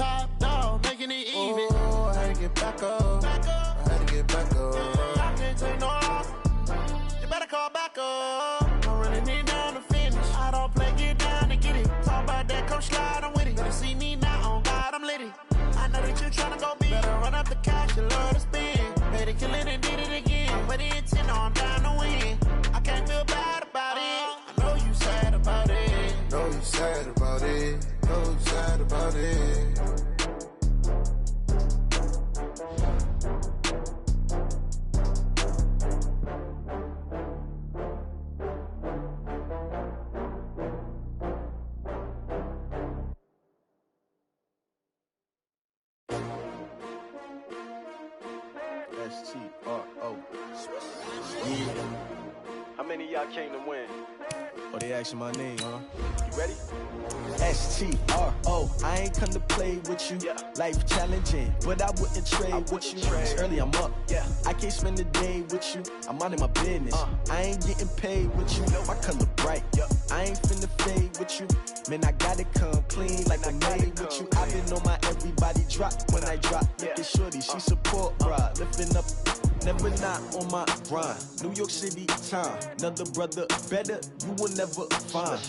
top dog, making it even. Oh, I had to get back up. I had to get back up. I can't take no loss. You better call back up. I'm running it down to finish. I don't play, get down to get it. Talk about that, come slide, I'm with it. Better see me now, on God, I'm litty. I know that you tryna go big. Better run up the cash, you love to spend. Better kill it and did it again. But the intent, I'm down to win. I can't feel bad about it. I know you sad about it. Know you sad about it. Know you sad about it. S-T-R-O. Yeah. How many of y'all came to win? Oh, they asking my name, huh? You ready? S-T-R-O. I ain't come to play with you. Yeah. Life challenging, but I wouldn't trade with you. It's early, I'm up. Yeah. I can't spend the day with you. I'm minding my business. I ain't getting paid with you. My color bright. Yeah. I ain't finna fade with you. Man, I gotta come clean like I'm made with you. I've been on my everybody drop when I drop. Look at shorty, she support, bruh. Lifting up. Never not on my grind. New York City time. Another brother better, you will never find.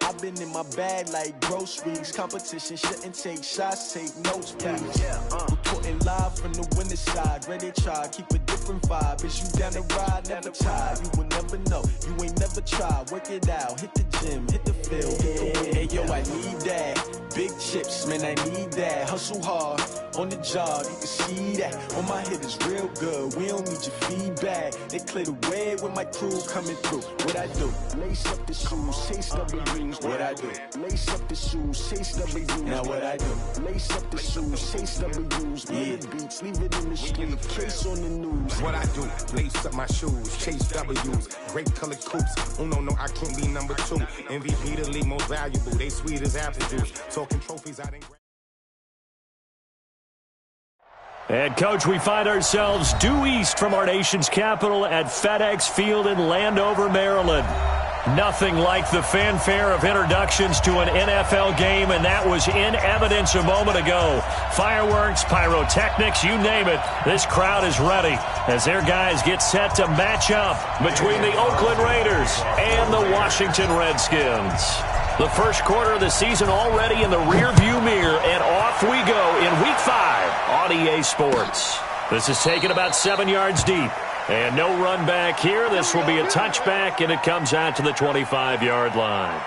I've been in my bag like groceries. Competition shouldn't take shots, take notes, please. Reporting live from the winning side. Ready to try, keep a different vibe. Is you down the ride, never tired. You will never know, you ain't never tried. Work it out, hit the gym, hit the field, hit the win. Hey yo, I need that. Big chips, man, I need that. Hustle hard, on the job, you can see that. On my hit is real good, we don't need your feedback. They clear the way with my crew coming through. What I do? Lace up the shoes, chase W's. What I do? Lace up the shoes, chase W's. Now what I do? Lace up the shoes, chase W's. Yeah. Beats, leave it in the street, case on the news. What I do? Lace up my shoes, chase W's. Great colored coops. Oh no, I can't be number 2. MVP the league most valuable. They sweet as apple juice. Talking trophies, I didn't. And, Coach, we find ourselves due east from our nation's capital at FedEx Field in Landover, Maryland. Nothing like the fanfare of introductions to an NFL game, and that was in evidence a moment ago. Fireworks, pyrotechnics, you name it. This crowd is ready as their guys get set to match up between the Oakland Raiders and the Washington Redskins. The first quarter of the season already in the rearview mirror, and off we go in Week 5 on EA Sports. This is taken about 7 yards deep, and no run back here. This will be a touchback, and it comes out to the 25-yard line.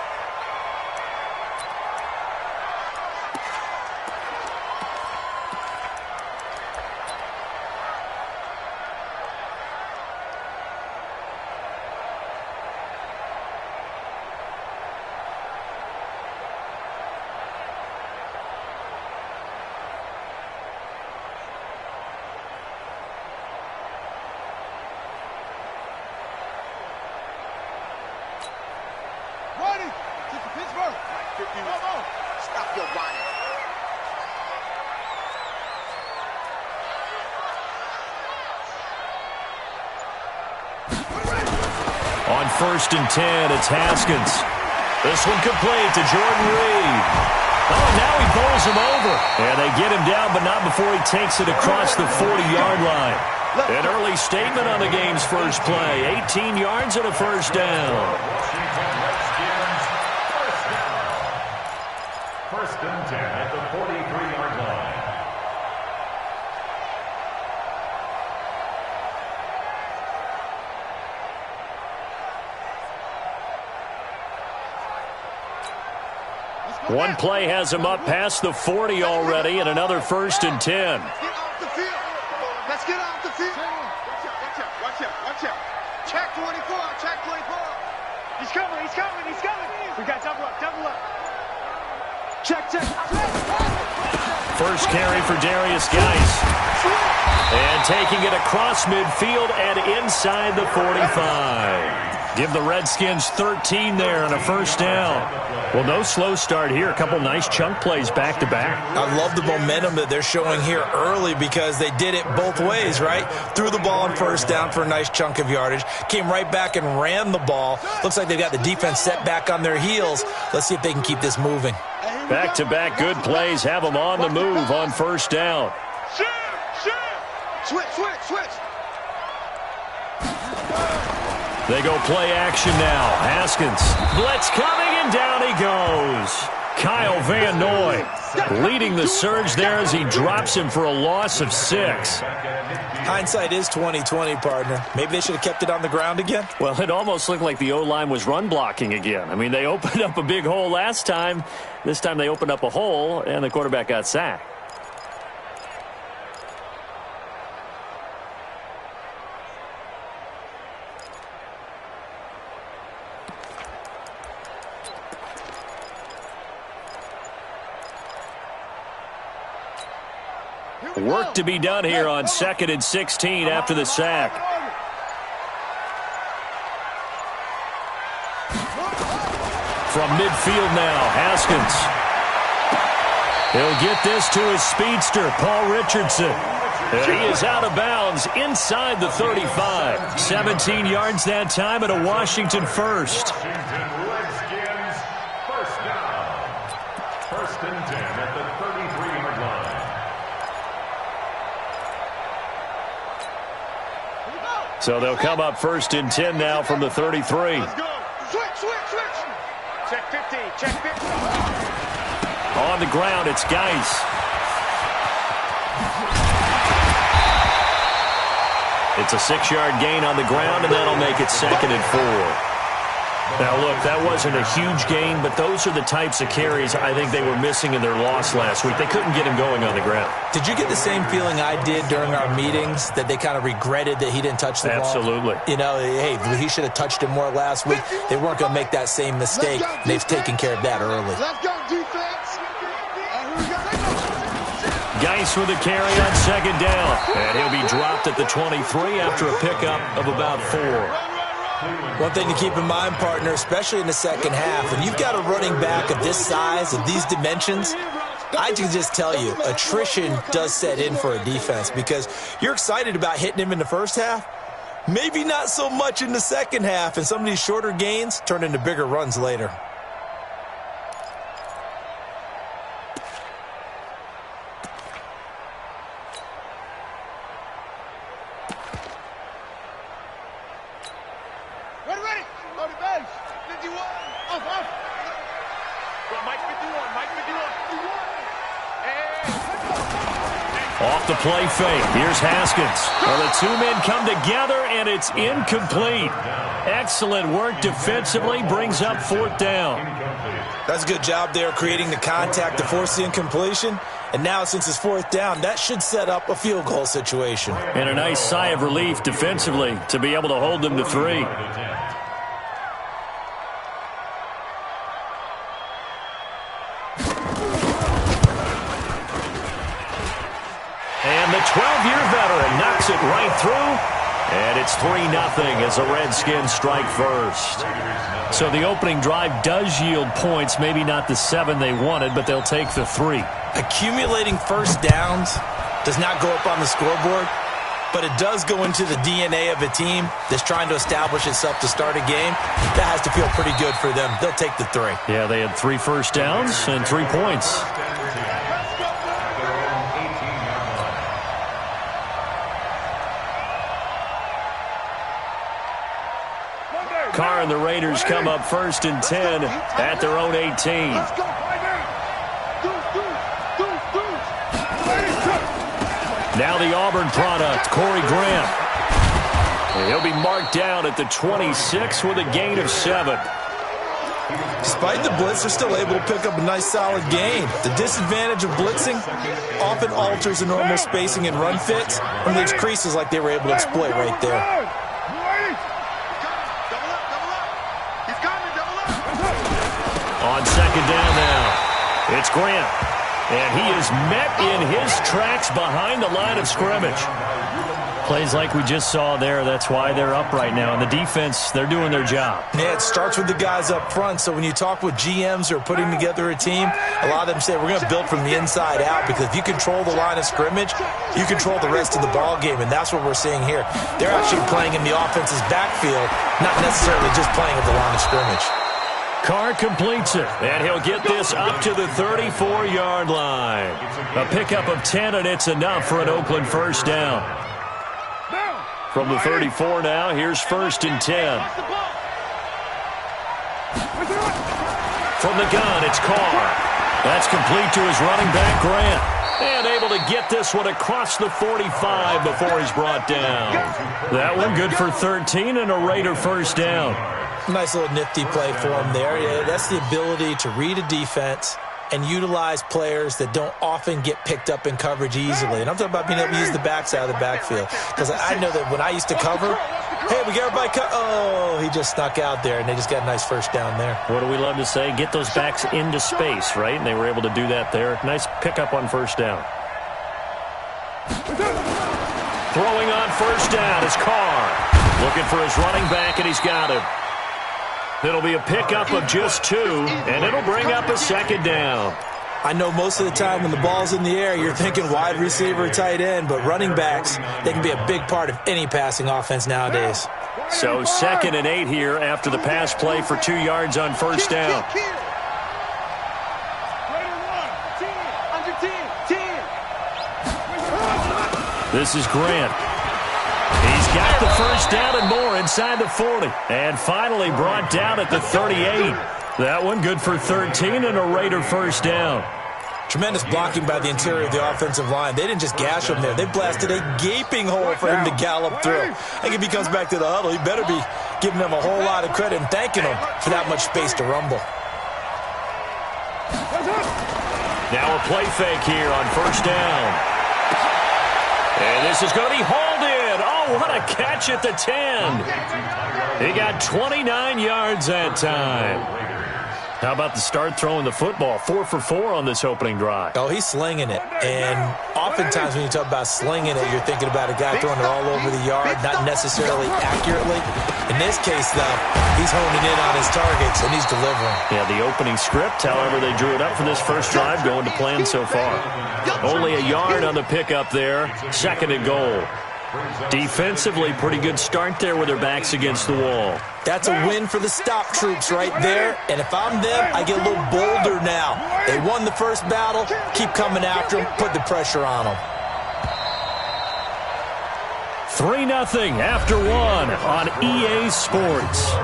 On 1st and 10, it's Haskins. This one complete to Jordan Reed. Oh, now he bowls him over. And they get him down, but not before he takes it across the 40-yard line. An early statement on the game's first play. 18 yards and a first down. First and 10 at the 43-yard line. One play has him up past the 40 already, and another 1st and 10. Get off the field. Let's get off the field. Watch out. Check 24. He's coming. We got double up. Check. First carry for Darius Geis. And taking it across midfield and inside the 45. Give the Redskins 13 there and a first down. Well, no slow start here. A couple nice chunk plays back-to-back. I love the momentum that they're showing here early because they did it both ways, right? Threw the ball on first down for a nice chunk of yardage. Came right back and ran the ball. Looks like they've got the defense set back on their heels. Let's see if they can keep this moving. Hey, Back-to-back good plays have them on the move on first down. Switch. They go play action now. Haskins. Blitz coming, and down he goes. Kyle Van Noy leading the surge there as he drops him for a loss of 6. Hindsight is 20/20, partner. Maybe they should have kept it on the ground again. Well, it almost looked like the O-line was run blocking again. I mean, they opened up a big hole last time. This time they opened up a hole, and the quarterback got sacked. Work to be done here on 2nd and 16 after the sack. From midfield now, Haskins. He'll get this to his speedster, Paul Richardson. He is out of bounds inside the 35. 17 yards that time and a Washington first. Redskins first down. 1st and 10 at the 33-yard line. So they'll come up 1st and 10 now from the 33. Let's go. Switch. Check 50. On the ground, it's Geis. It's a 6-yard gain on the ground, and that'll make it 2nd and 4. Now, look, that wasn't a huge gain, but those are the types of carries I think they were missing in their loss last week. They couldn't get him going on the ground. Did you get the same feeling I did during our meetings, that they kind of regretted that he didn't touch the ball? Absolutely. You know, hey, he should have touched it more last week. They weren't going to make that same mistake, and they've taken care of that early. Let's go, defense. Geis with a carry on 2nd down. And he'll be dropped at the 23 after a pickup of about 4. One thing to keep in mind, partner, especially in the second half, when you've got a running back of this size, of these dimensions, I can just tell you, attrition does set in for a defense because you're excited about hitting him in the first half, maybe not so much in the second half, and some of these shorter gains turn into bigger runs later. Ready. Go to base. 51. Off. Mike 51. Off the play fake. Here's Haskins. Well, the two men come together, and it's incomplete. Excellent work defensively. Brings up 4th down. That's a good job there creating the contact to force the incompletion. And now, since it's 4th down, that should set up a field goal situation. And a nice sigh of relief defensively to be able to hold them to 3. And the 12-year veteran knocks it right through. And it's 3-0 as the Redskins strike first. So the opening drive does yield points, maybe not the 7 they wanted, but they'll take the 3. Accumulating first downs does not go up on the scoreboard, but it does go into the DNA of a team that's trying to establish itself to start a game. That has to feel pretty good for them. They'll take the 3. Yeah, they had 3 first downs and 3 points. Carr and the Raiders come up 1st and 10 at their own 18. Now the Auburn product, Corey Graham. And he'll be marked down at the 26 with a gain of 7. Despite the blitz, they're still able to pick up a nice solid gain. The disadvantage of blitzing often alters the normal spacing and run fits and leaves creases like they were able to exploit right there. On 2nd down now, it's Grant. And he is met in his tracks behind the line of scrimmage. Plays like we just saw there, that's why they're up right now. And the defense, they're doing their job. Yeah, it starts with the guys up front. So when you talk with GMs who are putting together a team, a lot of them say we're going to build from the inside out, because if you control the line of scrimmage, you control the rest of the ball game, and that's what we're seeing here. They're actually playing in the offense's backfield, not necessarily just playing at the line of scrimmage. Carr completes it, and he'll get this up to the 34-yard line. A pickup of 10, and it's enough for an Oakland first down. From the 34 now, here's 1st and 10. From the gun, it's Carr. That's complete to his running back, Grant. And able to get this one across the 45 before he's brought down. That one good for 13 and a Raider first down. Nice little nifty play for him there. Yeah, that's the ability to read a defense and utilize players that don't often get picked up in coverage easily. And I'm talking about being able to use the backside of the backfield. Because I know that when I used to cover, hey, we got everybody oh, he just snuck out there, and they just got a nice first down there. What do we love to say? Get those backs into space, right? And they were able to do that there. Nice pickup on first down. Throwing on first down is Carr. Looking for his running back, and he's got him. It'll be a pickup of just 2, and it'll bring up a second down. I know most of the time when the ball's in the air, you're thinking wide receiver, tight end, but running backs, they can be a big part of any passing offense nowadays. So 2nd and 8 here after the pass play for 2 yards on first down. This is Grant. He's got the first down and more inside the 40. And finally brought down at the 38. That one good for 13 and a Raider first down. Tremendous blocking by the interior of the offensive line. They didn't just gash him there. They blasted a gaping hole for him to gallop through. I think if he comes back to the huddle, he better be giving them a whole lot of credit and thanking them for that much space to rumble. Now a play fake here on first down. And this is going to be hauled in. Oh, what a catch at the 10. He got 29 yards that time. How about the start throwing the football? 4 for 4 on this opening drive. Oh, he's slinging it. And oftentimes when you talk about slinging it, you're thinking about a guy throwing it all over the yard, not necessarily accurately. In this case, though, he's honing in on his targets, and he's delivering. Yeah, the opening script, however, they drew it up for this first drive, going to plan so far. Only a yard on the pickup there. 2nd and goal. Defensively, pretty good start there with their backs against the wall. That's a win for the stop troops right there. And if I'm them, I get a little bolder now. They won the first battle. Keep coming after them. Put the pressure on them. 3-0 after 1 on EA Sports.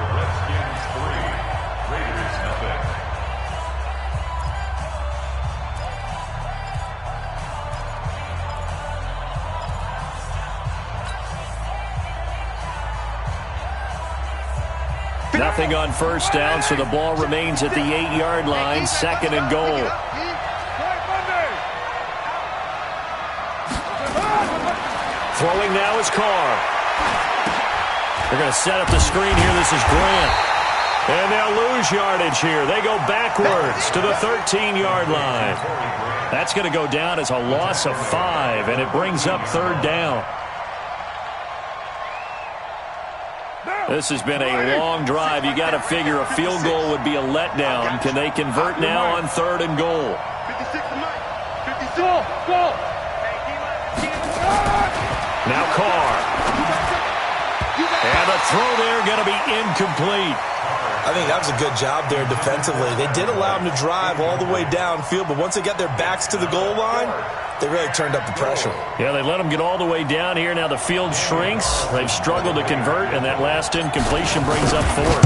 Nothing on first down, so the ball remains at the 8-yard line. 2nd and goal. Throwing now is Carr. They're going to set up the screen here. This is Grant. And they'll lose yardage here. They go backwards to the 13-yard line. That's going to go down as a loss of 5, and it brings up 3rd down. This has been a long drive. You got to figure a field goal would be a letdown. Can they convert now on 3rd and goal? 56, go! Now Carr. And the throw there going to be incomplete. I think that was a good job there defensively. They did allow them to drive all the way downfield, but once they got their backs to the goal line, they really turned up the pressure. Yeah, they let them get all the way down here. Now the field shrinks. They've struggled to convert, and that last incompletion brings up 4th.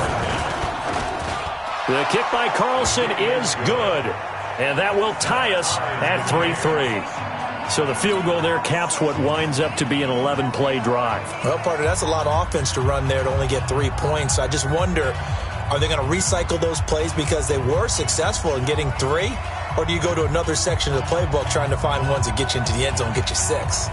The kick by Carlson is good, and that will tie us at 3-3. So the field goal there caps what winds up to be an 11-play drive. Well, partner, that's a lot of offense to run there to only get 3 points. I just wonder, are they going to recycle those plays because they were successful in getting 3? Or do you go to another section of the playbook trying to find ones that get you into the end zone and get you 6?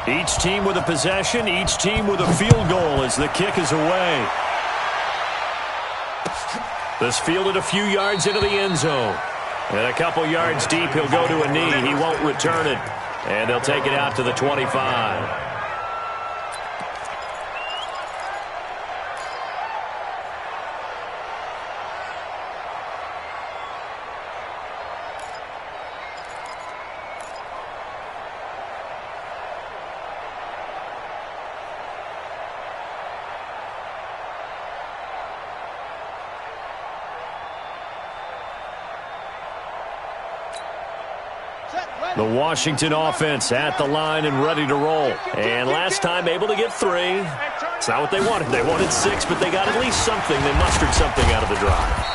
Each team with a possession, each team with a field goal as the kick is away. This fielded a few yards into the end zone. And a couple yards deep, he'll go to a knee. He won't return it. And they'll take it out to the 25. The Washington offense at the line and ready to roll. And last time able to get 3. It's not what they wanted. They wanted 6, but they got at least something. They mustered something out of the drive.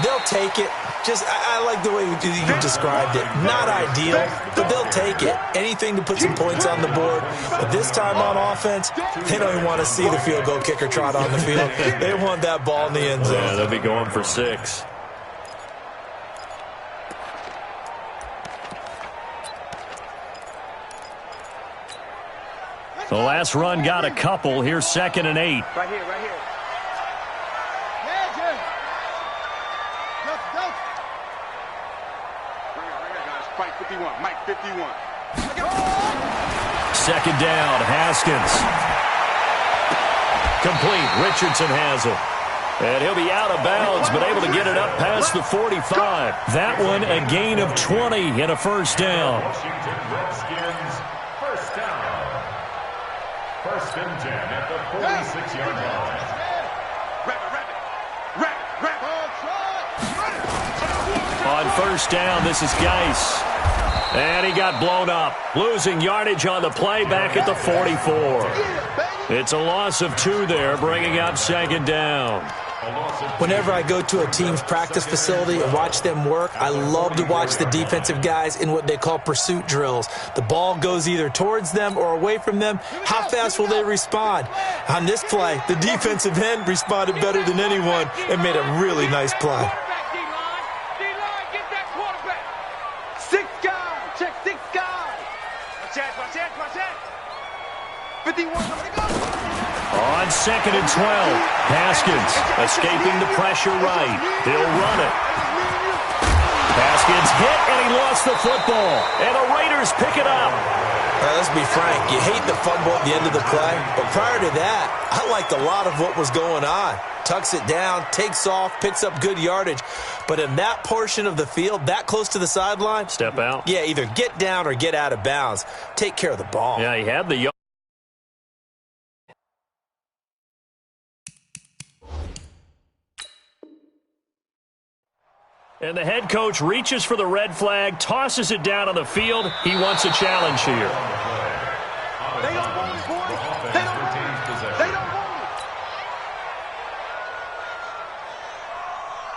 They'll take it. I like the way you described it. Not ideal, but they'll take it. Anything to put some points on the board. But this time on offense, they don't even want to see the field goal kicker trot on the field. They want that ball in the end zone. Yeah, they'll be going for 6. The last run got a couple. Here's 2nd and 8. Right here, right here. Mike 51, Mike 51. 2nd down, Haskins. Complete. Richardson has it. And he'll be out of bounds, but able to get it up past the 45. That one a gain of 20 and a first down. Washington Redskins, first down. 1st and 10 at the 46-yard line. On first down, this is Geis. And he got blown up. Losing yardage on the play back at the 44. It's a loss of 2 there, bringing up 2nd down. Whenever I go to a team's practice facility and watch them work, I love to watch the defensive guys in what they call pursuit drills. The ball goes either towards them or away from them. How fast will they respond? On this play, the defensive end responded better than anyone and made a really nice play. 6 guys. Check 6 guys. Watch it. 51. On 2nd and 12, Haskins escaping the pressure right. He'll run it. Haskins hit, and he lost the football. And the Raiders pick it up. Let's be frank. You hate the fumble at the end of the play. But prior to that, I liked a lot of what was going on. Tucks it down, takes off, picks up good yardage. But in that portion of the field, that close to the sideline. Step out. Yeah, either get down or get out of bounds. Take care of the ball. Yeah, he had the yard. And the head coach reaches for the red flag, tosses it down on the field. He wants a challenge here. They don't want it, boys. They don't want it. They don't want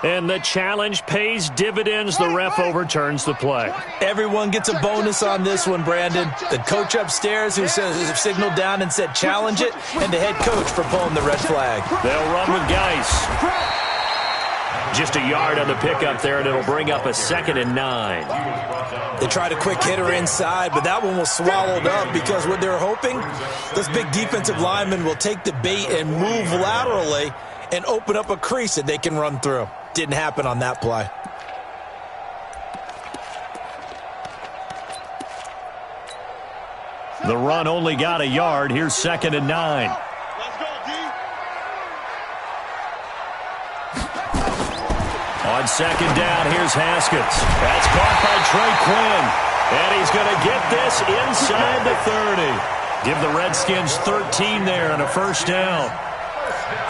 it. And the challenge pays dividends. The ref overturns the play. Everyone gets a bonus on this one, Brandon. The coach upstairs who signaled down and said challenge it, and the head coach for pulling the red flag. They'll run with Geis. Just a yard on the pickup there, and it'll bring up a 2nd and 9. They tried a quick hitter inside, but that one was swallowed up because what they're hoping, this big defensive lineman will take the bait and move laterally and open up a crease that they can run through. Didn't happen on that play. The run only got a yard. Here's 2nd and 9. On 2nd down, here's Haskins. That's caught by Trey Quinn. And he's going to get this inside the 30. Give the Redskins 13 there and a first down.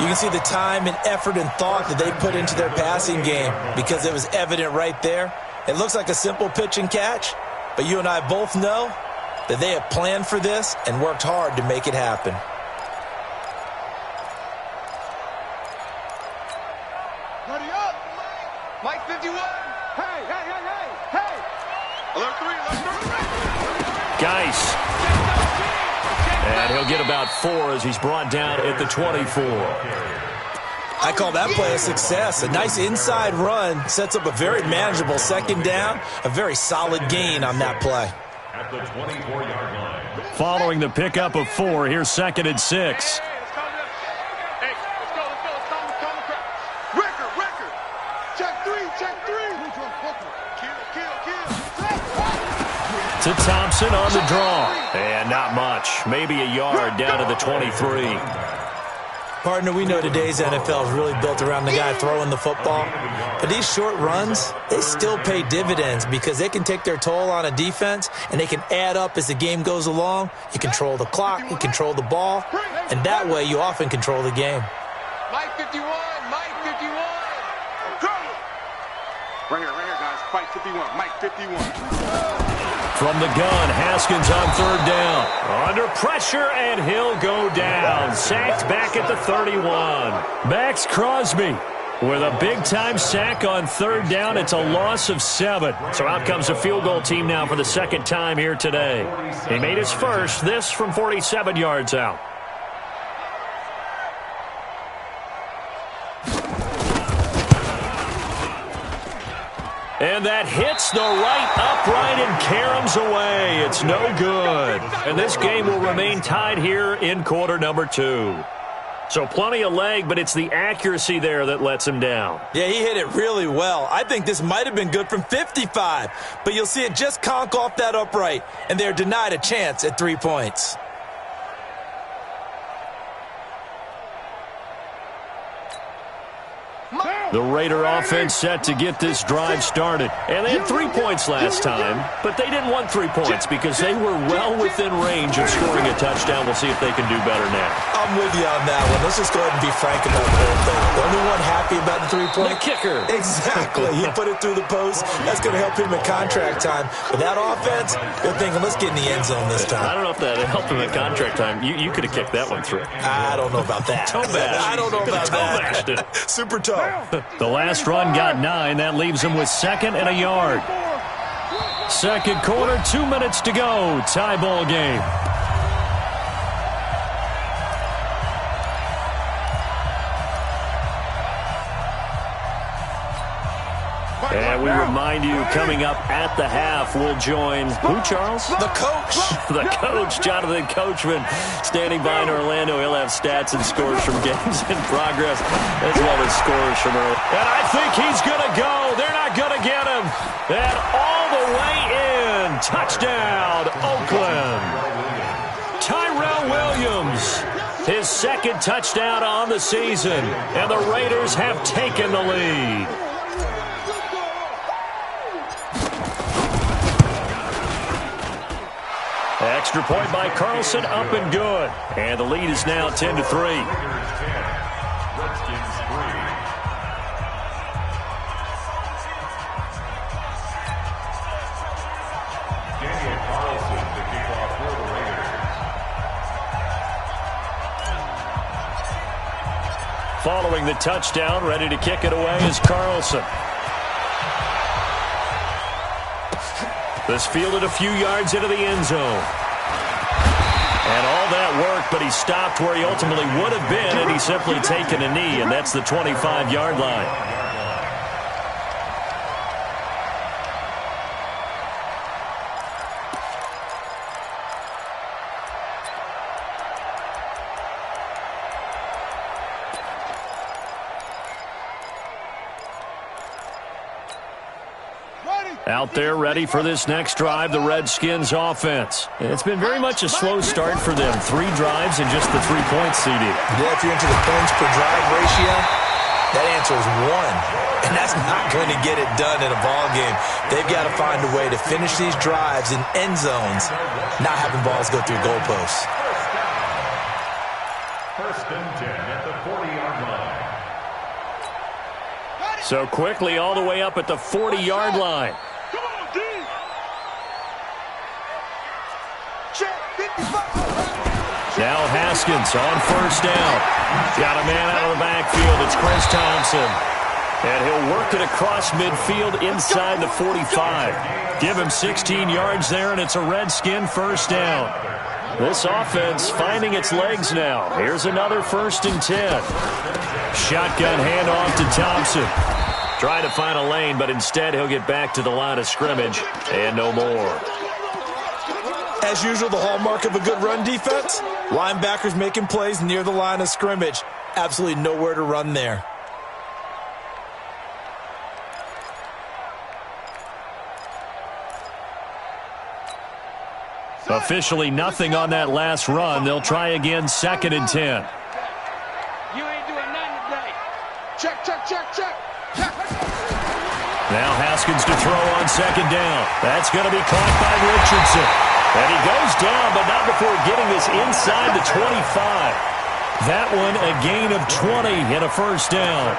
You can see the time and effort and thought that they put into their passing game because it was evident right there. It looks like a simple pitch and catch, but you and I both know that they have planned for this and worked hard to make it happen. Ready up. Mike 51. Hey. Alert 3. Geis. And he'll get about 4 as he's brought down at the 24. I call that play a success. A nice inside run sets up a very manageable 2nd down. A very solid gain on that play. At the 24-yard line. Following the pickup of 4, here's 2nd and 6. Record. Check 3. To Thompson on the draw. And not much. Maybe a yard down to the 23. Partner, we know today's NFL is really built around the guy throwing the football. But these short runs, they still pay dividends because they can take their toll on a defense and they can add up as the game goes along. You control the clock, you control the ball, and that way you often control the game. Mike 51. Right here, guys. Fight 51. Mike 51. From the gun, Haskins on third down. Under pressure, and he'll go down. Sacked back at the 31. Max Crosby with a big-time sack on third down. It's a loss of 7. So out comes a field goal team now for the second time here today. He made his first, this from 47 yards out. And that hits the right upright and caroms away. It's no good. And this game will remain tied here in quarter number 2. So plenty of leg, but it's the accuracy there that lets him down. Yeah, he hit it really well. I think this might have been good from 55. But you'll see it just conk off that upright, and they're denied a chance at 3 points. The Raider offense set to get this drive started. And they had 3 points last time, but they didn't want 3 points because they were well within range of scoring a touchdown. We'll see if they can do better now. I'm with you on that one. Let's just go ahead and be frank about the whole thing. The only one happy about the 3-point? The kicker. Exactly. He put it through the post. That's going to help him in contract time. But that offense, they're thinking, let's get in the end zone this time. I don't know if that helped him in contract time. You could have kicked that one through. I don't know about that. Toe bash. I don't know about that. Toe bashed it. Super toe. The last run got 9. That leaves him with 2nd and a yard. Second quarter, 2 minutes to go. Tie ball game. And we remind you, coming up at the half, we'll join who, Charles? The coach. The coach, Jonathan Coachman, standing by in Orlando. He'll have stats and scores from games in progress, as well as scores from early. And I think he's going to go. They're not going to get him. And all the way in. Touchdown, Oakland. Tyrell Williams, his 2nd touchdown on the season. And the Raiders have taken the lead. Extra point by Carlson, up and good. And the lead is now 10-3. Following the touchdown, ready to kick it away is Carlson. This fielded a few yards into the end zone. And all that work, but he stopped where he ultimately would have been, and he's simply taken a knee, and that's the 25-yard line. Out there ready for this next drive, the Redskins offense. It's been very much a slow start for them. 3 drives and just the 3 points, CD. Yeah, if you're into the points per drive ratio, that answer is 1. And that's not going to get it done in a ball game. They've got to find a way to finish these drives in end zones, not having balls go through goalposts. First and 10 at the 40-yard line. So quickly all the way up at the 40-yard line. Now Haskins on first down. Got a man out of the backfield. It's Chris Thompson. And he'll work it across midfield inside the 45. Give him 16 yards there, and it's a Redskin first down. This offense finding its legs now. Here's another 1st and 10. Shotgun handoff to Thompson. Trying to find a lane, but instead he'll get back to the line of scrimmage and no more. As usual, the hallmark of a good run defense, linebackers making plays near the line of scrimmage. Absolutely nowhere to run there. Officially nothing on that last run. They'll try again, 2nd and 10. You ain't doing nothing today. Check, check, check, check. Now Haskins to throw on 2nd down. That's going to be caught by Richardson. And he goes down, but not before getting this inside the 25. That one a gain of 20 and a first down.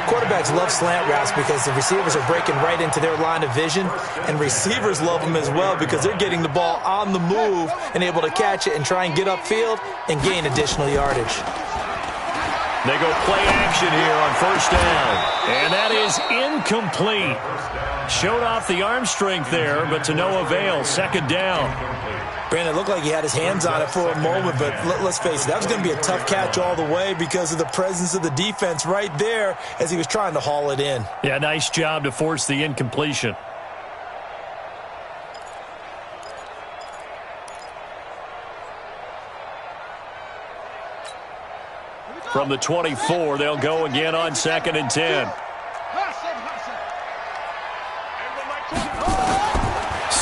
quarterbacks love slant routes because the receivers are breaking right into their line of vision, and receivers love them as well because they're getting the ball on the move and able to catch it and try and get upfield and gain additional yardage. They go play action here on first down, and that is incomplete. Showed off the arm strength there, but to no avail. Second down. Brandon, it looked like he had his hands on it for a moment, but let's face it, that was going to be a tough catch all the way because of the presence of the defense right there as he was trying to haul it in. Yeah, nice job to force the incompletion. From the 24, they'll go again on 2nd and 10.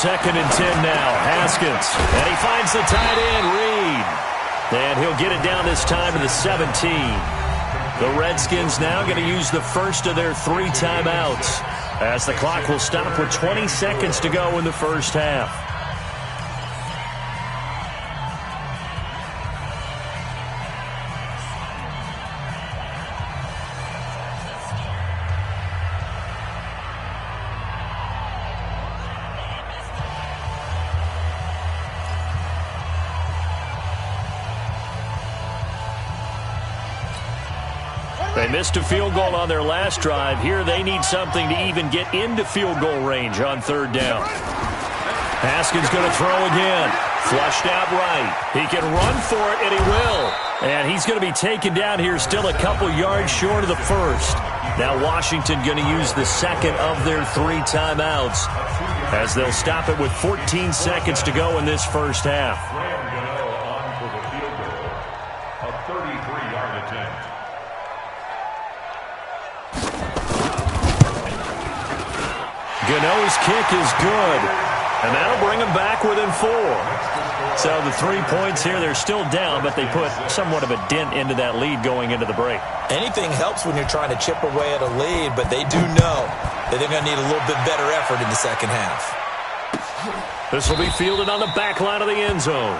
2nd and 10 now. Haskins. And he finds the tight end, Reed. And he'll get it down this time to the 17. The Redskins now going to use the first of their 3 timeouts as the clock will stop with 20 seconds to go in the first half. They missed a field goal on their last drive. Here they need something to even get into field goal range on 3rd down. Haskins going to throw again. Flushed out right. He can run for it, and he will. And he's going to be taken down here still a couple yards short of the first. Now Washington going to use the second of their 3 timeouts as they'll stop it with 14 seconds to go in this first half. Gano's kick is good, and that'll bring them back within 4. So the 3 points here, they're still down, but they put somewhat of a dent into that lead going into the break. Anything helps when you're trying to chip away at a lead, but they do know that they're going to need a little bit better effort in the second half. This will be fielded on the back line of the end zone.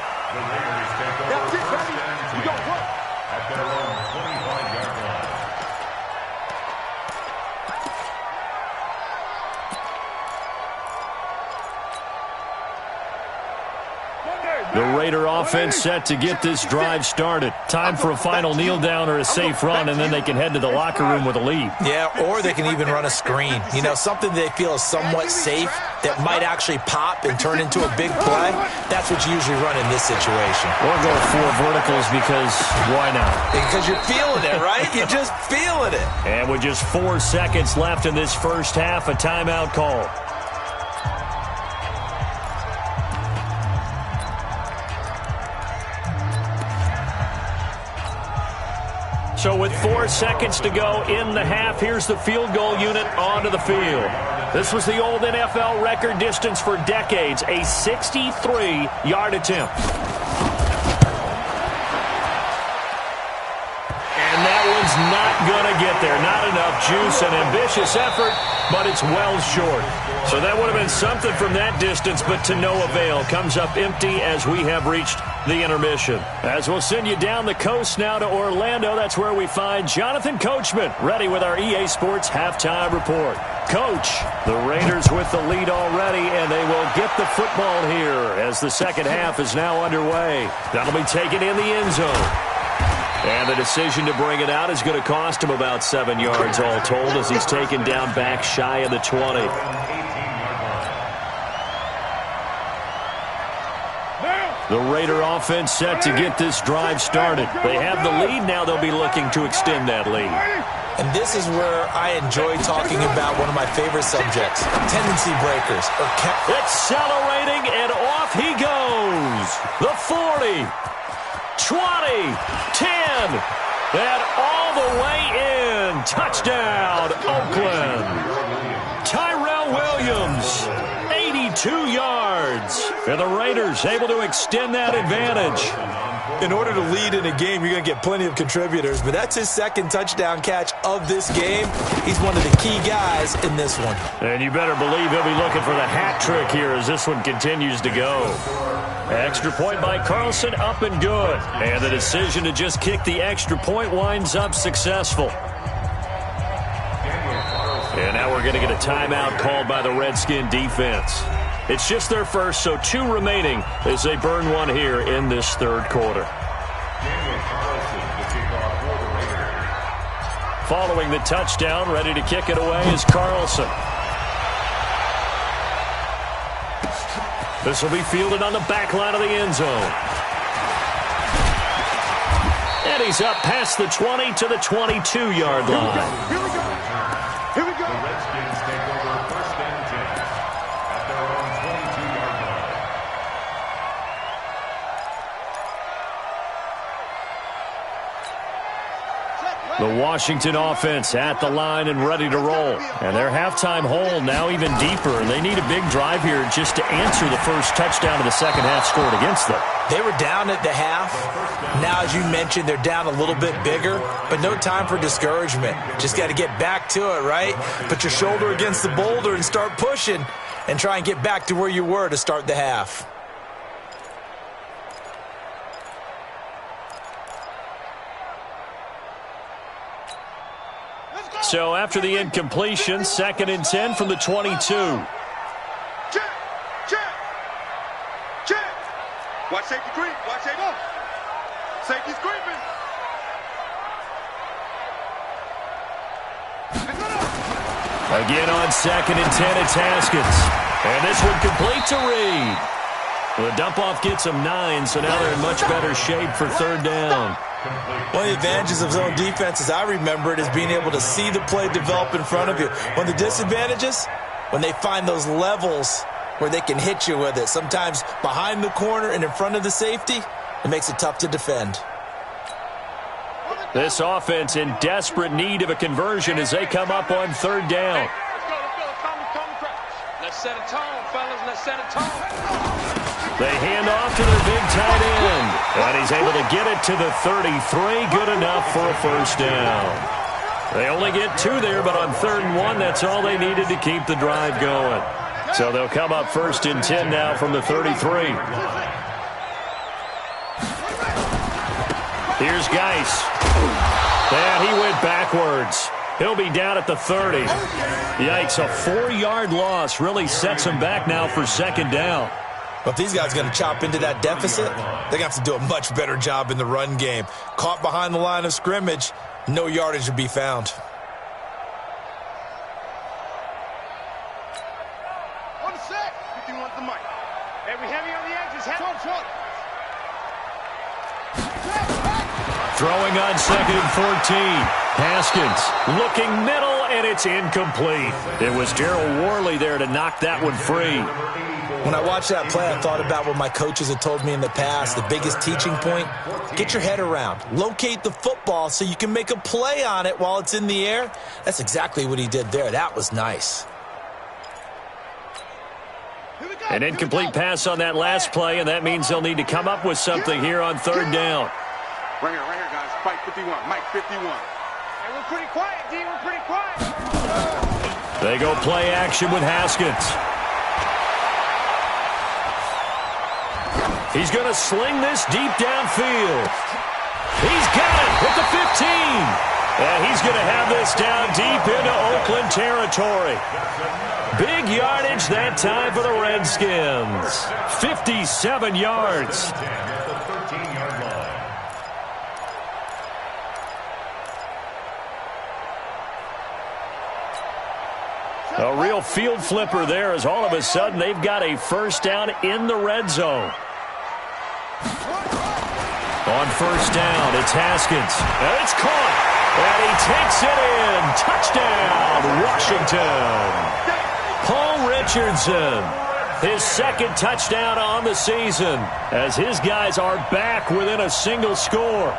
The Raider offense set to get this drive started. Time for a final kneel down or a safe run, and then they can head to the locker room with a lead. Yeah, or they can even run a screen. You know, something they feel is somewhat safe that might actually pop and turn into a big play. That's what you usually run in this situation. Or go 4 verticals because why not? Because you're feeling it, right? You're just feeling it. And with just 4 seconds left in this first half, a timeout call. So with 4 seconds to go in the half, here's the field goal unit onto the field. This was the old NFL record distance for decades, a 63-yard attempt. And that one's not going to get there. Not enough juice, an ambitious effort, but it's well short. So that would have been something from that distance, but to no avail. Comes up empty as we have reached the intermission. As we'll send you down the coast now to Orlando, that's where we find Jonathan Coachman, ready with our EA Sports halftime report. Coach, the Raiders with the lead already, and they will get the football here as the second half is now underway. That'll be taken in the end zone. And the decision to bring it out is going to cost him about 7 yards all told as he's taken down back shy of the 20. The Raider offense set to get this drive started. They have the lead. Now they'll be looking to extend that lead. And this is where I enjoy talking about one of my favorite subjects, tendency breakers. Accelerating, and off he goes. The 40, 20, 10, and all the way in. Touchdown, Oakland. Tyrell Williams, 82 yards. And the Raiders able to extend that advantage. In order to lead in a game, you're going to get plenty of contributors, but that's his second touchdown catch of this game. He's one of the key guys in this one. And you better believe he'll be looking for the hat trick here as this one continues to go. Extra point by Carlson, up and good. And the decision to just kick the extra point winds up successful. And now we're going to get a timeout called by the Redskin defense. It's just their first, so 2 remaining as they burn one here in this third quarter. Following the touchdown, ready to kick it away is Carlson. This will be fielded on the back line of the end zone. And he's up past the 20 to the 22-yard line. Here we go. Here we go. The Redskins take over first and 10 at their own 22-yard line. The Washington offense at the line and ready to roll. And their halftime hole now even deeper. And they need a big drive here just to answer the first touchdown of the second half scored against them. They were down at the half. Now, as you mentioned, they're down a little bit bigger, but no time for discouragement. Just got to get back to it, right? Put your shoulder against the boulder and start pushing and try and get back to where you were to start the half. So after the incompletion, 2nd and 10 from the 22. Check. Watch safety creep. Watch safety. Go. Safety's creeping. Again on 2nd and 10, it's Haskins. And this one complete to Reed. The dump-off gets them 9, so now they're in much better shape for 3rd down. One of the advantages of zone defense, as I remember it, is being able to see the play develop in front of you. One of the disadvantages, when they find those levels where they can hit you with it, sometimes behind the corner and in front of the safety, it makes it tough to defend. This offense in desperate need of a conversion as they come up on 3rd down. Let's go. Let's set a tone, fellas. Let's set a tone. They hand off to their big tight end. And he's able to get it to the 33. Good enough for a first down. They only get 2 there, but on 3rd and 1, that's all they needed to keep the drive going. So they'll come up 1st and 10 now from the 33. Here's Geis. And he went backwards. He'll be down at the 30. Yikes, a 4-yard loss really sets him back now for 2nd down. But if these guys are going to chop into that deficit, they're going to have to do a much better job in the run game. Caught behind the line of scrimmage, no yardage to be found. On the set. 51 the mic. Every heavy on the edges. Short. Throwing on 2nd and 14. Haskins looking middle, and it's incomplete. It was Darryl Worley there to knock that one free. When I watched that play, I thought about what my coaches had told me in the past. The biggest teaching point, get your head around. Locate the football so you can make a play on it while it's in the air. That's exactly what he did there. That was nice. An incomplete pass on that last play, and that means they'll need to come up with something here on 3rd down. Right here, guys. Mike 51. Mike 51. Hey, we're pretty quiet, D. We're pretty quiet. They go play action with Haskins. He's going to sling this deep downfield. He's got it at the 15. And he's going to have this down deep into Oakland territory. Big yardage that time for the Redskins. 57 yards. A real field flipper there as all of a sudden they've got a first down in the red zone. On 1st down, it's Haskins. And it's caught. And he takes it in. Touchdown, Washington. Paul Richardson, his 2nd touchdown on the season as his guys are back within a single score.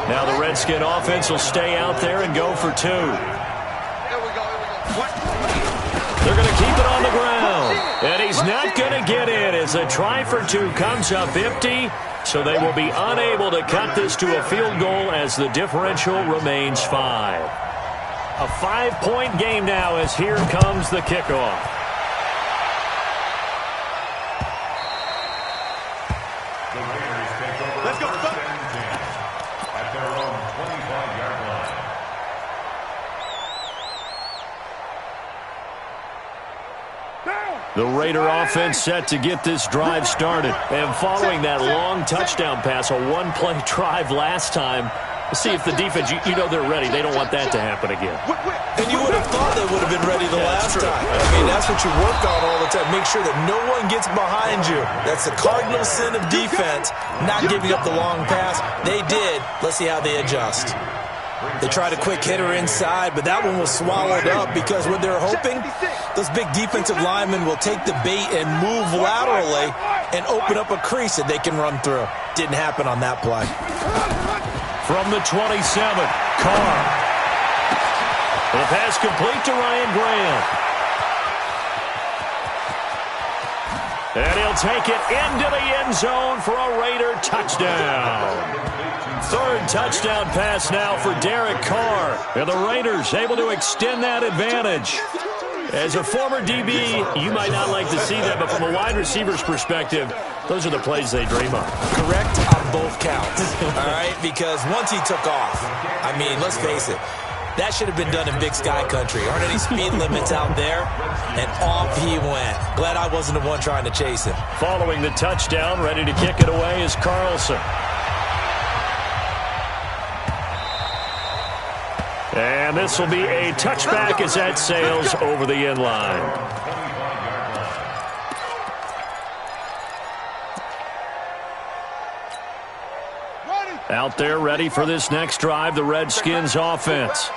Now the Redskin offense will stay out there and go for 2. Here we go. They're going to keep it on the ground. And he's not going to get in as a try for 2 comes up empty. So they will be unable to cut this to a field goal as the differential remains 5. A 5-point game now as here comes the kickoff. Let's go. At their own 25-yard line. The Raider offense set to get this drive started. And following that long touchdown pass, a one-play drive last time, see if the defense, you know they're ready. They don't want that to happen again. And you would have thought they would have been ready the last time. I mean, that's what you work on all the time. Make sure that no one gets behind you. That's the cardinal sin of defense, not giving up the long pass. They did. Let's see how they adjust. They tried a quick hitter inside, but that one was swallowed up because what they're hoping, those big defensive linemen will take the bait and move laterally and open up a crease that they can run through. Didn't happen on that play. From the 27, Carr. The pass complete to Ryan Graham. And he'll take it into the end zone for a Raider touchdown. Third touchdown pass now for Derek Carr. And the Raiders able to extend that advantage. As a former DB, you might not like to see that, but from a wide receiver's perspective, those are the plays they dream of. Correct on both counts, all right? Because once he took off, I mean, let's face it, that should have been done in Big Sky Country. Aren't any speed limits out there? And off he went. Glad I wasn't the one trying to chase him. Following the touchdown, ready to kick it away is Carlson. And this will be a touchback as that sails over the end line. Out there ready for this next drive, the Redskins offense.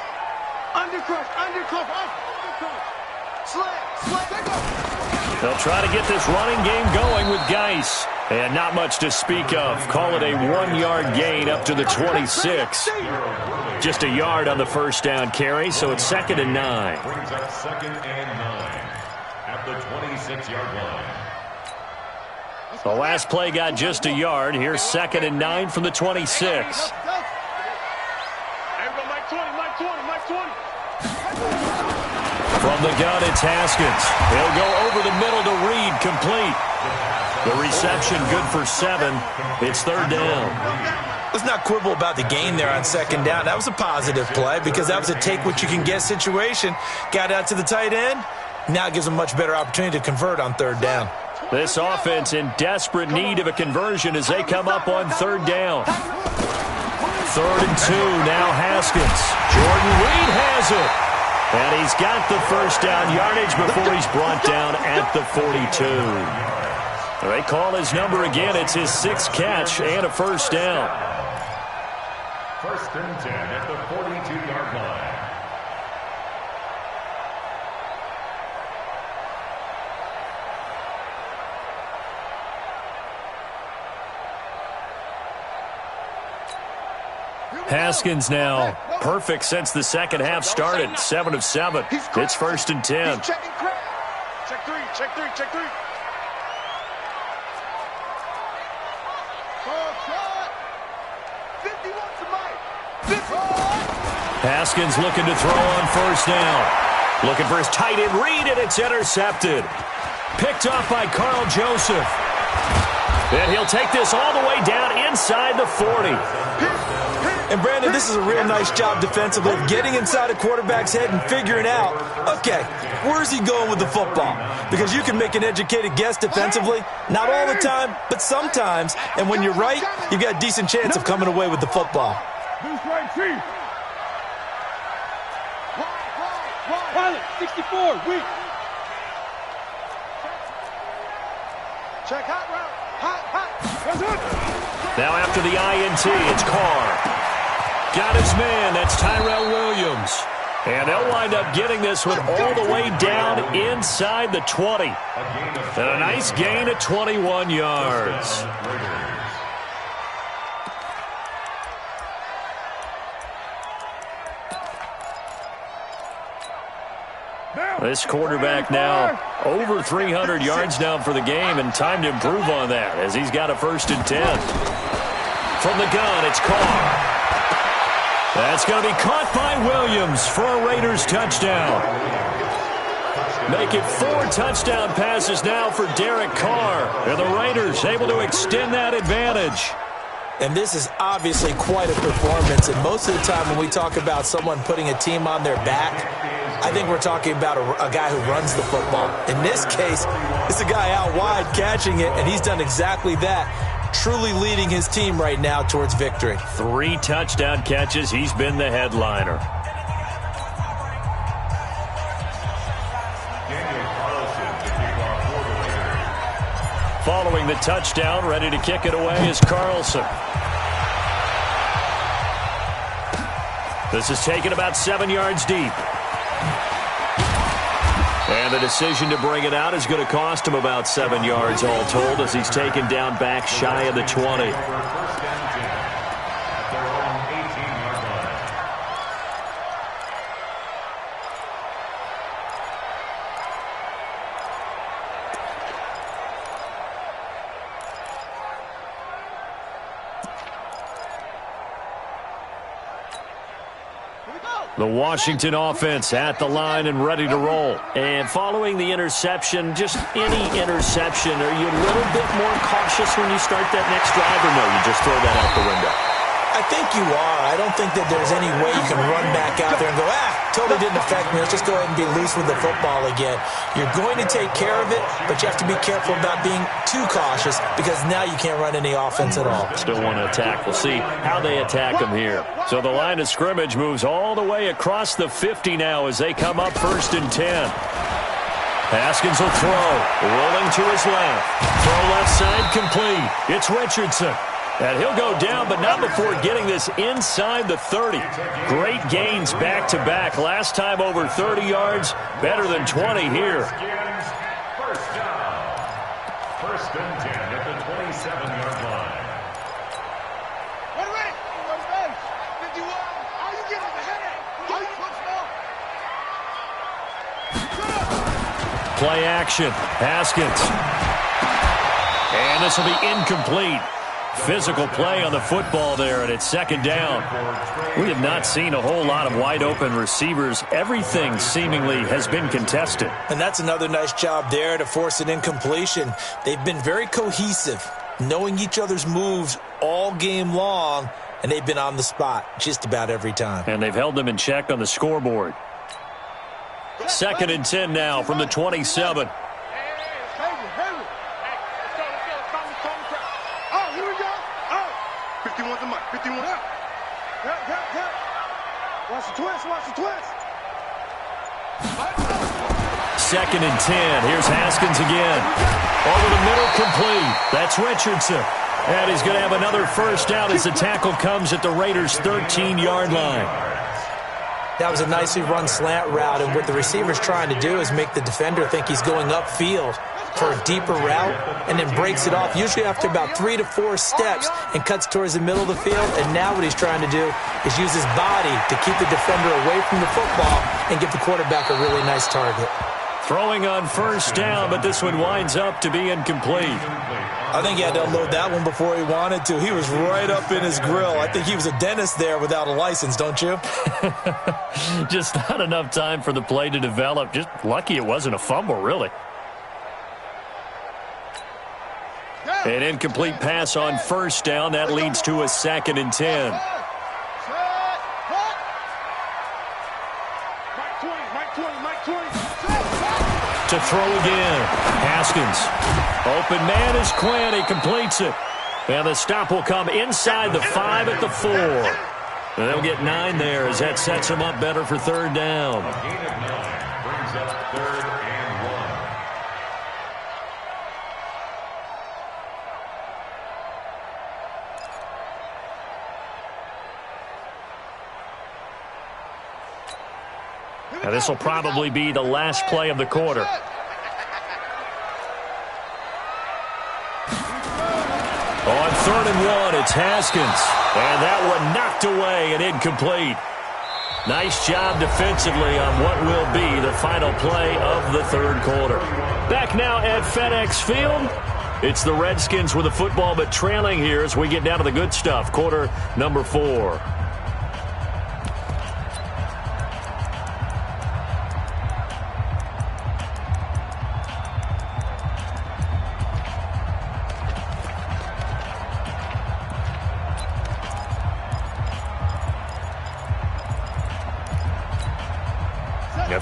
They'll try to get this running game going with Geis. And not much to speak of. Call it a 1-yard gain up to the 26. Just a yard on the first down carry, so it's 2nd and 9. Brings up 2nd and 9 at the 26-yard line. The last play got just a yard. Here's 2nd and 9 from the 26. From the gun, it's Haskins. He'll go over the middle to Reed, complete. The reception good for 7. It's 3rd down. Let's not quibble about the gain there on 2nd down. That was a positive play because that was a take-what-you-can-get situation. Got out to the tight end. Now it gives them a much better opportunity to convert on 3rd down. This offense in desperate need of a conversion as they come up on 3rd down. 3rd and 2, now Haskins. Jordan Reed has it. And he's got the first down yardage before he's brought down at the 42. They call his number again. It's his 6th catch and a first down. 1st and 10 at the 42-yard line. Haskins now perfect since the second half started. 7 of 7. It's 1st and 10. Check 3, check 3, check 3. Haskins looking to throw on 1st down. Looking for his tight end Reed, and it's intercepted. Picked off by Carl Joseph. And he'll take this all the way down inside the 40. And, Brandon, this is a real nice job defensively of getting inside a quarterback's head and figuring out, okay, where's he going with the football? Because you can make an educated guess defensively, not all the time, but sometimes. And when you're right, you've got a decent chance of coming away with the football. Pilot, 64, weak. Check hot route. Hot. Now after the INT, it's Carr. Got his man. That's Tyrell Williams. And they'll wind up getting this one all the way down inside the 20. And a nice gain of 21 yards. This quarterback now over 300 yards now for the game, and time to improve on that as he's got a 1st and 10. From the gun, it's Carr. That's going to be caught by Williams for a Raiders touchdown. Make it 4 touchdown passes now for Derek Carr. And the Raiders able to extend that advantage. And this is obviously quite a performance. And most of the time when we talk about someone putting a team on their back, I think we're talking about a guy who runs the football. In this case, it's a guy out wide catching it, and he's done exactly that, truly leading his team right now towards victory. 3 touchdown catches. He's been the headliner. Following the touchdown, ready to kick it away is Carlson. This is taken about 7 yards deep. And the decision to bring it out is going to cost him about 7 yards all told as he's taken down back shy of the 20. The Washington offense at the line and ready to roll. And following the interception, just any interception, are you a little bit more cautious when you start that next drive, or no, you just throw that out the window? I think you are. I don't think that there's any way you can run back out there and go, totally didn't affect me. Let's just go ahead and be loose with the football again. You're going to take care of it, but you have to be careful about being too cautious because now you can't run any offense at all. Still want to attack. We'll see how they attack them here. So the line of scrimmage moves all the way across the 50 now as they come up 1st and 10. Haskins will throw. Rolling to his left. Throw left side complete. It's Richardson. And he'll go down, but not before getting this inside the 30. Great gains back-to-back. Last time over 30 yards, better than 20 here. First down. 1st and 10 at the 27-yard line. Ready. 51. How you getting the headache? How you Play action. Haskins. And this will be incomplete. Physical play on the football there, and it's 2nd down. We have not seen a whole lot of wide-open receivers. Everything seemingly has been contested. And that's another nice job there to force an incompletion. They've been very cohesive, knowing each other's moves all game long, and they've been on the spot just about every time. And they've held them in check on the scoreboard. 2nd and 10 now from the 27. Watch the twist. 2nd and 10. Here's Haskins again. Over the middle, complete. That's Richardson. And he's going to have another 1st down as the tackle comes at the Raiders' 13-yard line. That was a nicely run slant route, and what the receiver's trying to do is make the defender think he's going upfield for a deeper route and then breaks it off, usually after about 3 to 4 steps, and cuts towards the middle of the field. And now what he's trying to do is use his body to keep the defender away from the football and give the quarterback a really nice target. Throwing on 1st down, but this one winds up to be incomplete. I think he had to unload that one before he wanted to. He was right up in his grill. I think he was a dentist there without a license, don't you? Just not enough time for the play to develop. Just lucky it wasn't a fumble, really. An incomplete pass on 1st down. That leads to a 2nd and 10. To throw again. Haskins. Open man is Quinn. He completes it. And the stop will come inside the 5 at the 4. And they'll get 9 there as that sets them up better for 3rd down. A gain of 9 brings up 3rd and 1. Now this will probably be the last play of the quarter. On 3rd and 1, it's Haskins. And that one knocked away and incomplete. Nice job defensively on what will be the final play of the 3rd quarter. Back now at FedEx Field. It's the Redskins with the football, but trailing here as we get down to the good stuff. Quarter number 4.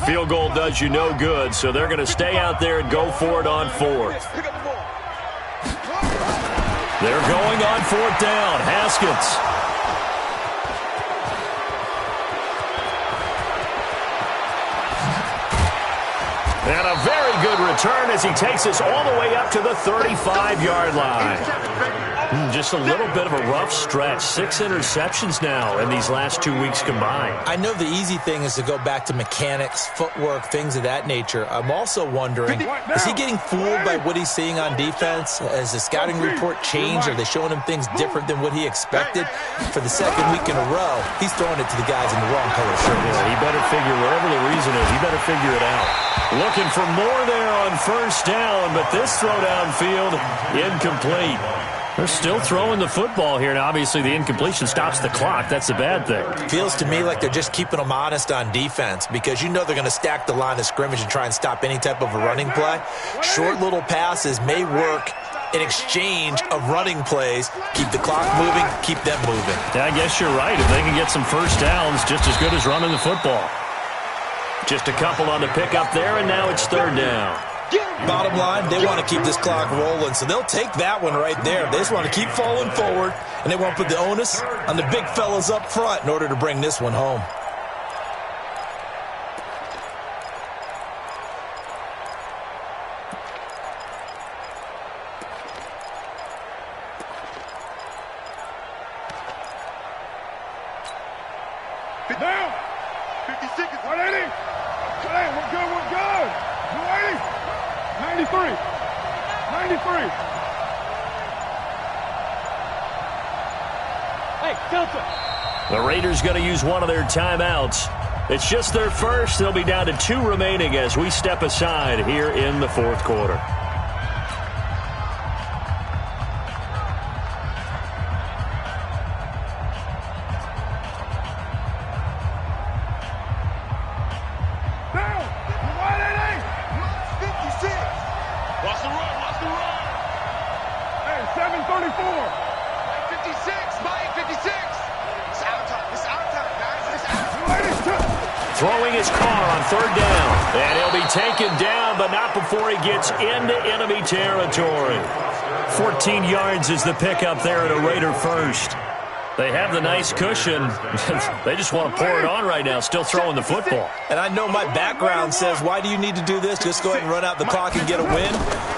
field goal does you no good, so they're going to stay out there and go for it on fourth. They're going on fourth down. Haskins. And a very good return as he takes us all the way up to the 35-yard line. Just a little bit of a rough stretch. 6 interceptions now in these last 2 weeks combined. I know the easy thing is to go back to mechanics, footwork, things of that nature. I'm also wondering, is he getting fooled by what he's seeing on defense? Has the scouting report changed? Are they showing him things different than what he expected? For the second week in a row, he's throwing it to the guys in the wrong color shirt. Yeah, he better figure, whatever the reason is, he better figure it out. Looking for more there on first down, but this throw downfield, incomplete. They're still throwing the football here. Now, obviously, the incompletion stops the clock. That's a bad thing. Feels to me like they're just keeping them honest on defense because you know they're going to stack the line of scrimmage and try and stop any type of a running play. Short little passes may work in exchange of running plays. Keep the clock moving, keep them moving. Yeah, I guess you're right. If they can get some first downs, just as good as running the football. Just a couple on the pickup there, and now it's third down. Bottom line, they want to keep this clock rolling, so they'll take that one right there. They just want to keep falling forward, and they want to put the onus on the big fellas up front in order to bring this one home. Down. 50 seconds. 180. Hey, we're good. We're good. 180. 93. 93. Hey, Delta. The Raiders going to use one of their timeouts. It's just their first. They'll be down to 2 remaining as we step aside here in the fourth quarter. Throwing his car on third down. And he'll be taken down, but not before he gets into enemy territory. 14 yards is the pickup there at a Raider first. They have the nice cushion. They just want to pour it on right now, still throwing the football. And I know my background says, why do you need to do this? Just go ahead and run out the clock and get a win.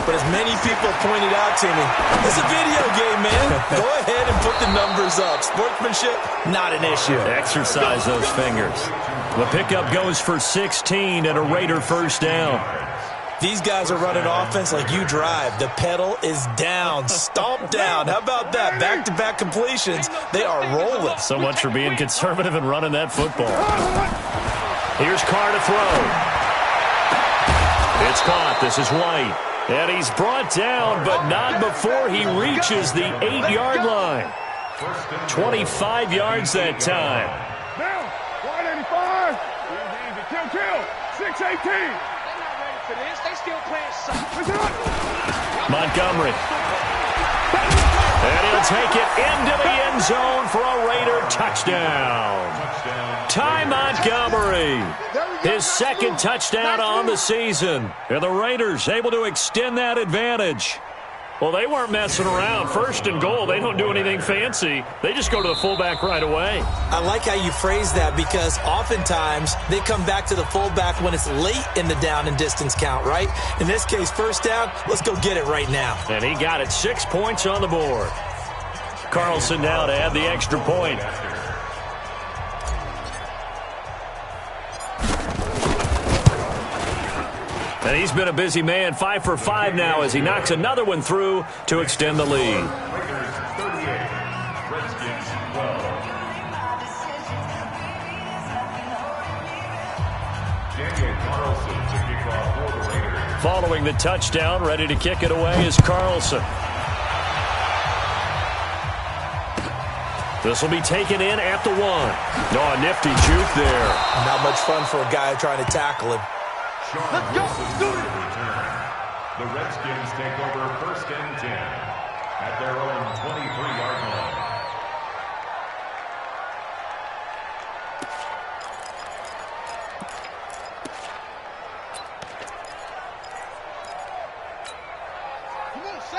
But as many people pointed out to me, it's a video game, man. Go ahead and put the numbers up. Sportsmanship, not an issue. Exercise those fingers. The pickup goes for 16 and a Raider first down. These guys are running offense like you drive. The pedal is down, stomped down. How about that? Back-to-back completions. They are rolling. So much for being conservative and running that football. Here's Carr to throw. It's caught. This is White. And he's brought down, but not before he reaches the 8-yard line. 25 yards that time. Down. 185. Kill. 618. For this, they still playing something. Montgomery. And he'll take it into the end zone for a Raider touchdown. Ty Montgomery, his second touchdown on the season. And the Raiders able to extend that advantage. Well, they weren't messing around. First and goal, they don't do anything fancy. They just go to the fullback right away. I like how you phrase that because oftentimes they come back to the fullback when it's late in the down and distance count, right? In this case, first down, let's go get it right now. And he got it. 6 points on the board. Carlson now to add the extra point. And he's been a busy man, 5 for 5 now as he knocks another one through to extend the lead. Following the touchdown, ready to kick it away is Carlson. This will be taken in at the 1. Oh, a nifty juke there. Not much fun for a guy trying to tackle him. Let's go. The Redskins take over first and 10 at their own 23-yard line.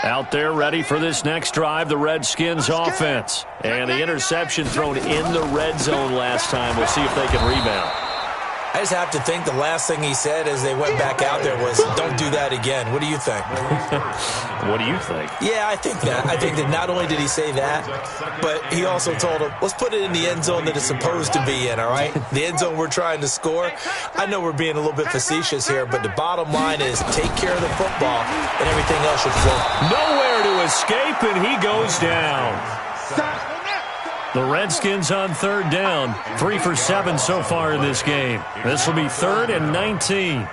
Out there ready for this next drive, the Redskins offense. And the interception thrown in the red zone last time. We'll see if they can rebound. I just have to think the last thing he said as they went back out there was, don't do that again. What do you think? What do you think? Yeah, I think that. I think that not only did he say that, but he also told him, let's put it in the end zone that it's supposed to be in, all right? The end zone we're trying to score. I know we're being a little bit facetious here, but the bottom line is take care of the football and everything else should flow. Nowhere to escape, and he goes down. The Redskins on third down, 3 for 7 so far in this game. This will be 3rd and 19.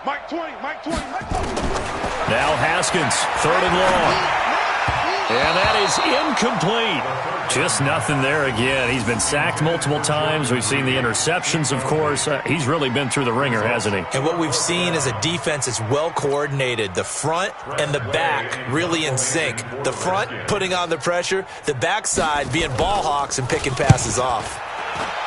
Mike 20, Mike 20, Mike 20. Now Haskins, 3rd and long. And that is incomplete. Just nothing there again. He's been sacked multiple times. We've seen the interceptions, of course. He's really been through the ringer, hasn't he? And what we've seen is a defense that's well coordinated. The front and the back really in sync. The front putting on the pressure, the backside being ball hawks and picking passes off.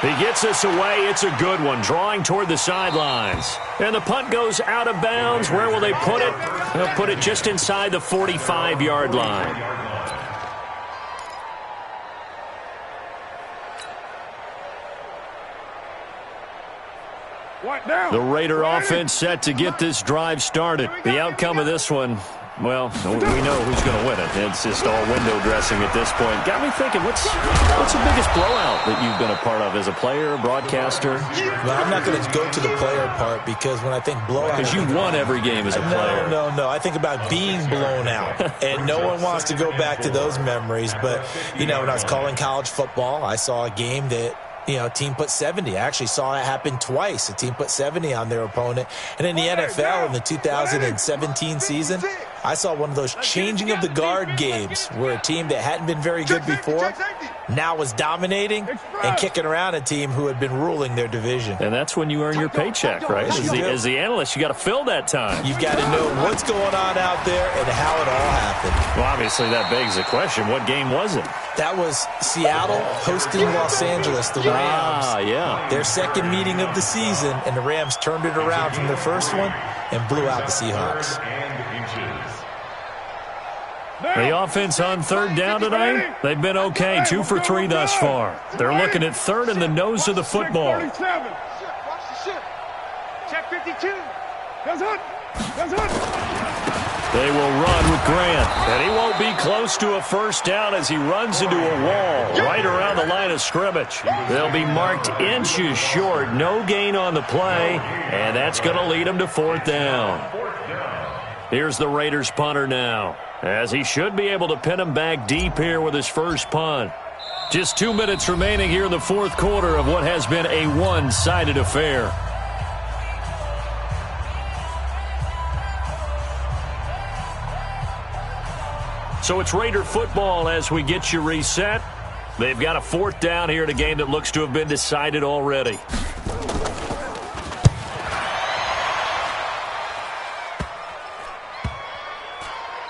He gets us away. It's a good one, drawing toward the sidelines. And the punt goes out of bounds. Where will they put it? They'll put it just inside the 45-yard line. The Raider offense set to get this drive started. The outcome of this one, well, we know who's going to win it. It's just all window dressing at this point. Got me thinking, what's the biggest blowout that you've been a part of as a player, broadcaster? Well, I'm not going to go to the player part because when I think blowout... Because you won every game as a player. No. I think about being blown out. And no one wants to go back to those memories. But, when I was calling college football, I saw a game that... team put 70. I actually saw it happen twice. A team put 70 on their opponent. And in the NFL, in the 2017 season, I saw one of those changing of the guard games where a team that hadn't been very good before now was dominating and kicking around a team who had been ruling their division. And that's when you earn your paycheck, right? As the analyst, you got to fill that time. You've got to know what's going on out there and how it all happened. Well, obviously, that begs the question, what game was it? That was Seattle hosting Los Angeles, the Rams. Yeah. Their second meeting of the season, and the Rams turned it around from their first one and blew out the Seahawks. The offense on third down tonight, they've been okay, 2 for 3 thus far. They're looking at third in the nose of the football. Check 52. That's it. They will run with Grant, and he won't be close to a first down as he runs into a wall right around the line of scrimmage. They'll be marked inches short, no gain on the play, and that's going to lead them to 4th down. Here's the Raiders punter now, as he should be able to pin him back deep here with his first punt. Just 2 minutes remaining here in the 4th quarter of what has been a one-sided affair. So it's Raider football as we get you reset. They've got a 4th down here in a game that looks to have been decided already.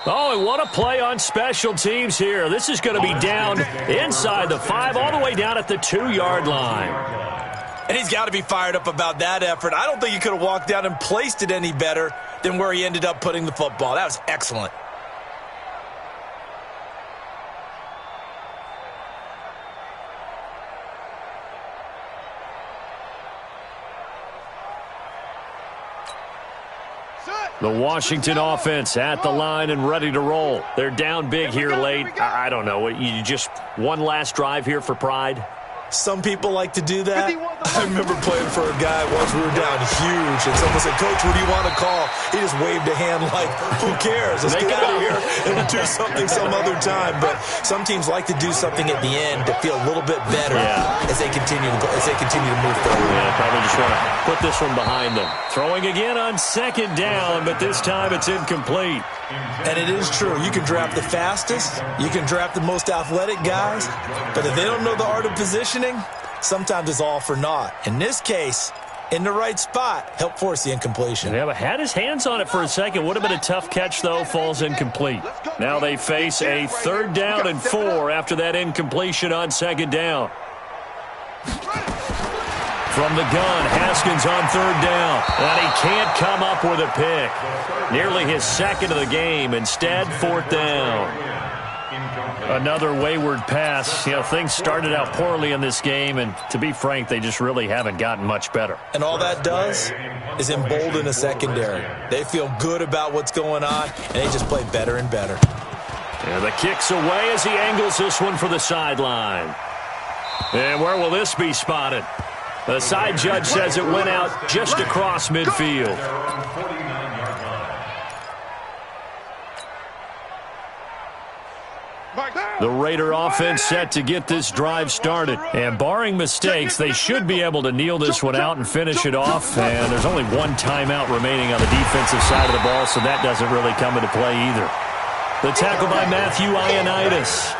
Oh, and what a play on special teams here. This is going to be down inside the 5, all the way down at the 2-yard line. And he's got to be fired up about that effort. I don't think he could have walked down and placed it any better than where he ended up putting the football. That was excellent. The Washington offense at the line and ready to roll. They're down big here late. I don't know. You just one last drive here for pride? Some people like to do that. I remember playing for a guy once we were down huge, and someone said, "Coach, what do you want to call?" He just waved a hand like, who cares? Let's get out of here and do something some other time. But some teams like to do something at the end to feel a little bit better as they continue to move forward. Yeah, probably just want to put this one behind them. Throwing again on 2nd down, but this time it's incomplete. And it is true. You can draft the fastest. You can draft the most athletic guys. But if they don't know the art of positioning, sometimes it's all for naught. In this case, in the right spot, help force the incompletion. Yeah, but had his hands on it for a second. Would have been a tough catch, though. Falls incomplete. Now they face a 3rd down and 4 after that incompletion on 2nd down. From the gun, Haskins on third down. And he can't come up with a pick. Nearly his second of the game. Instead, fourth down. Another wayward pass. You know, things started out poorly in this game, and to be frank, they just really haven't gotten much better. And all that does is embolden the secondary. They feel good about what's going on, and they just play better and better. And the kick's away as he angles this one for the sideline. And where will this be spotted? The side judge says it went out just across midfield. The Raider offense set to get this drive started. And barring mistakes, they should be able to kneel this one out and finish it off. And there's only one timeout remaining on the defensive side of the ball, so that doesn't really come into play either. The tackle by Matthew Ioannidis.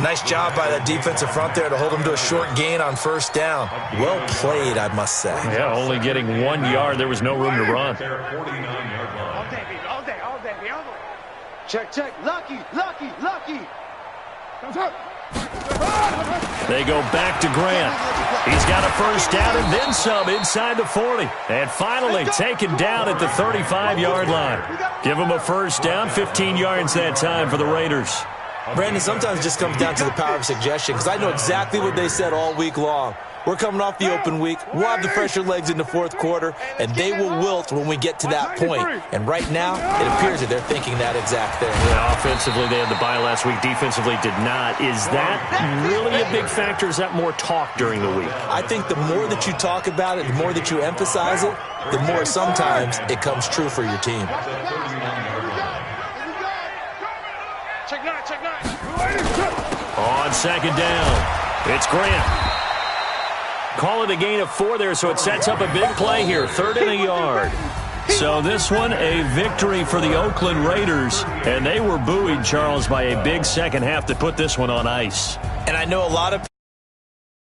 Nice job by that defensive front there to hold him to a short gain on first down. Well played, I must say. Yeah, only getting 1 yard. There was no room to run. All day, baby, all day, all day, all day. Check, check. Lucky, lucky, lucky. They go back to Grant. He's got a first down and then some inside the 40. And finally taken down at the 35-yard line. Give him a first down, 15 yards that time for the Raiders. Brandon, sometimes it just comes down to the power of suggestion, because I know exactly what they said all week long. We're coming off the open week. We'll have the fresher legs in the fourth quarter, and they will wilt when we get to that point. And right now, it appears that they're thinking that exact thing. Yeah, offensively, they had the bye last week. Defensively, did not. Is that really a big factor? Is that more talk during the week? I think the more that you talk about it, the more that you emphasize it, the more sometimes it comes true for your team. Check nine, check nine. On second down, it's Grant. Call it a gain of 4 there, so it sets up a big play here. 3rd and a yard. So this one, a victory for the Oakland Raiders. And they were buoyed, Charles, by a big second half to put this one on ice. And I know a lot of